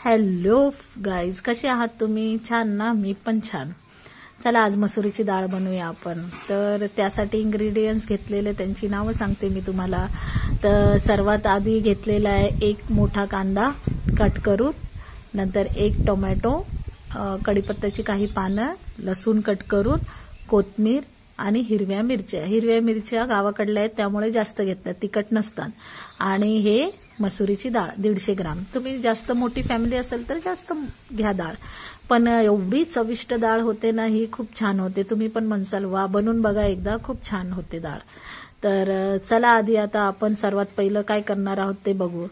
Hello guys, कसे आहात तुम्ही? छान ना? मी पण छान. चला आज मसुरीची डाळ बनवूया आपण. तर त्यासाठी इंग्रेडियंट्स घेतलेले त्यांची नावं सांगते मी तुम्हाला. तर सर्वात आधी घेतलेला आहे एक मोठा कांदा कट करून, नंतर एक टोमॅटो, कढीपत्त्याची काही पानं, लसूण कट करून, कोथिंबीर आणि हिरव्या मिरच्या. हिरव्या मिरच्या गावाकडल्या आहेत त्यामुळे जास्त घेतल्या, तिखट नसतात. आणि हे मसुरीची डाळ 150 ग्राम. तुम्ही जास्त मोठी फॅमिली असेल तर जास्त घ्या डाळ, पण एवढी चविष्ट डाळ होते ना, ही खूप छान होते. तुम्ही पण म्हणसाल वा, बनवून बघा एकदा, खूप छान होते डाळ. तर चला आधी आता आपण सर्वात पहिलं काय करणार आहोत ते बघू.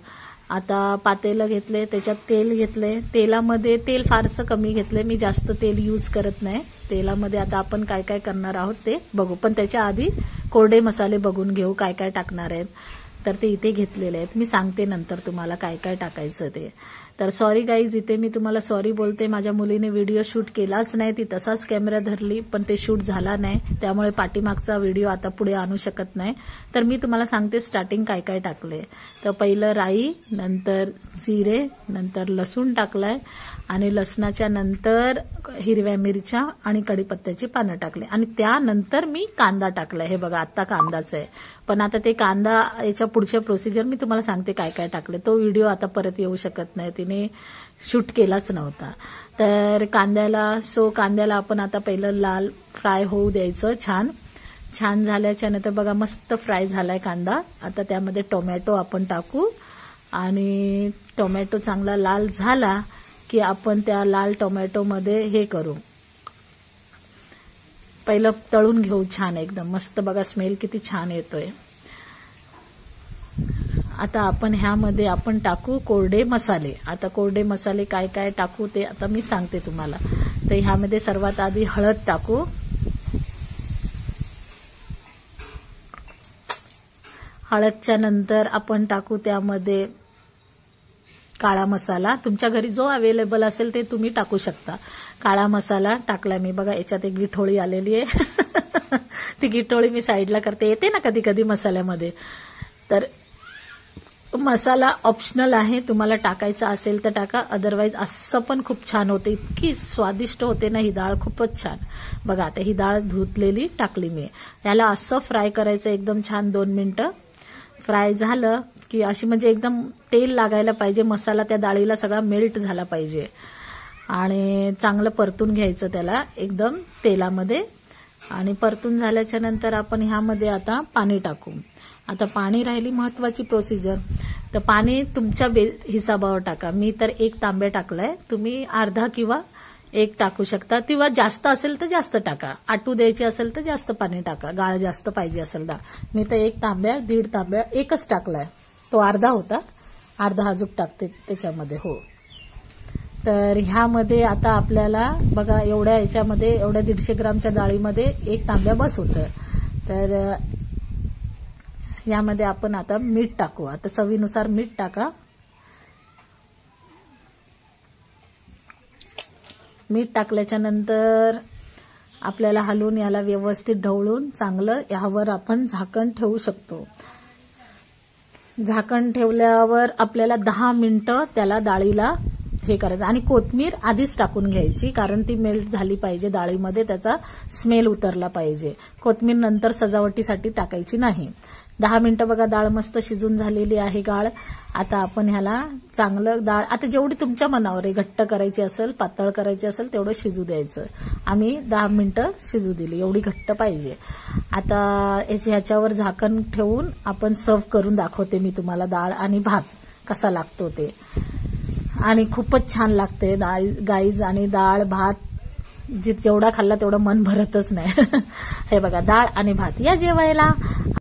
आता पातेलं घेतले, त्याच्यात तेल घेतले. तेलामध्ये तेल फारसं कमी घेतले, मी जास्त तेल यूज करत नाही तेलामध्ये. आता आपण काय काय करणार आहोत ते बघू, पण त्याच्या आधी कोरडे मसाले बघून घेऊ काय काय टाकणार आहेत. तर ते इथे घेतलेले आहेत, मी सांगते नंतर तुम्हाला काय काय टाकायचं ते. तर सॉरी गाईज, इथे मी तुम्हाला सॉरी बोलते. माझ्या मुलीने व्हिडिओ शूट केलाच नाही, ती तसाच कॅमेरा धरली, पण ते शूट झाला नाही, त्यामुळे पाठीमागचा व्हिडिओ आता पुढे आणू शकत नाही. तर मी तुम्हाला सांगते स्टार्टिंग काय काय टाकले. तर पहिलं राई, नंतर जिरे, नंतर लसूण टाकलाय, आणि लसणाच्या नंतर हिरव्या मिरच्या आणि कढीपत्त्याची पानं टाकले, आणि त्यानंतर मी कांदा टाकलाय. हे बघा आता कांदाच आहे, पण आता ते कांदा याच्या पुढच्या प्रोसिजर मी तुम्हाला सांगते काय काय टाकले. तो व्हिडिओ आता परत येऊ शकत नाही, तिने शूट केलाच नव्हता. तर कांद्याला आपण आता पहिलं लाल फ्राय होऊ द्यायचं. छान झाल्याच्या नंतर बघा मस्त फ्राय झालाय कांदा. आता त्यामध्ये टोमॅटो आपण टाकू, आणि टोमॅटो चांगला लाल झाला की आपण त्या लाल टोमॅटोमध्ये हे करू, पहिलं तळून घेऊ छान एकदम मस्त. बघा स्मेल किती छान येतोय. आता आपण ह्यामध्ये आपण टाकू कोरडे मसाले. आता कोरडे मसाले काय काय टाकू ते आता मी सांगते तुम्हाला. तर ह्यामध्ये सर्वात आधी हळद टाकू, हळदच्या नंतर आपण टाकू त्यामध्ये काळा मसाला. तुमच्या घरी जो अवेलेबल असेल ते तुम्ही टाकू शकता. काळा मसाला टाकला मी. बघा याच्यात एक गिठोळी आलेली आहे ती गिठोळी मी साईडला करते, येते ना कधी कधी मसाल्यामध्ये. तर मसाला ऑप्शनल आहे, तुम्हाला टाकायचा असेल तर टाका, अदरवाईज असं पण खूप छान होते. इतकी स्वादिष्ट होते ना ही डाळ, खूपच छान. बघा आता ही डाळ धुतलेली टाकली मी. याला असं फ्राय करायचं एकदम छान 2 मिनिटं. फ्राय झालं की अशी म्हणजे एकदम तेल लागायला पाहिजे, मसाला त्या डाळीला सगळा मेल्ट झाला पाहिजे, आणि चांगलं परतून घ्यायचं त्याला एकदम तेलामध्ये. आणि परतून झाल्याच्या नंतर आपण ह्यामध्ये आता पाणी टाकू. आता पाणी राहिली महत्वाची प्रोसिजर. तर पाणी तुमच्या हिसाबावर टाका. मी तर 1 तांब्या टाकलाय, तुम्ही अर्धा किंवा 1 टाकू शकता, किंवा जास्त असेल तर जास्त टाका. आटू द्यायची असेल तर जास्त पाणी टाका, गाळ जास्त पाहिजे असेल डाळ. मी तर 1 तांब्या 1.5 तांब्या एकच टाकलाय, तो अर्धा होता, अर्धा अजून टाकते त्याच्यामध्ये. हो, तर ह्यामध्ये आता आपल्याला बघा एवढ्या याच्यामध्ये एवढ्या 150 ग्रामच्या डाळीमध्ये 1 तांब्या बस होतं. तर यामध्ये आपण आता मीठ टाकू. आता चवीनुसार मीठ टाका. मीठ टाकल्याच्या नंतर आपल्याला हलवून याला व्यवस्थित ढवळून चांगलं यावर आपण झाकण ठेवू शकतो. झाकण ठेवल्यावर आपल्याला 10 मिनिटं त्याला डाळीला हे करायचं. आणि कोथिंबीर आधीच टाकून घ्यायची, कारण ती मेल्ट झाली पाहिजे डाळीमध्ये, त्याचा स्मेल उतरला पाहिजे. कोथिंबीर नंतर सजावटीसाठी टाकायची नाही. 10 मिनिटं बघा डाळ मस्त शिजून झालेली आहे गाळ. आता आपण ह्याला चांगलं डाळ आता जेवढी तुमच्या मनावर आहे, घट्ट करायची असेल पातळ करायची असेल तेवढं शिजू द्यायचं. आम्ही 10 मिनिटं शिजू दिली, एवढी घट्ट पाहिजे. आता ह्याच्यावर झाकण ठेवून आपण सर्व्ह करून दाखवते मी तुम्हाला डाळ आणि भात कसा लागतो ते. आणि खूपच छान लागते गाईज. आणि डाळ भात जेवढा खाल्ला तेवढं मन भरतच नाही हे बघा डाळ आणि भात, या जेवायला.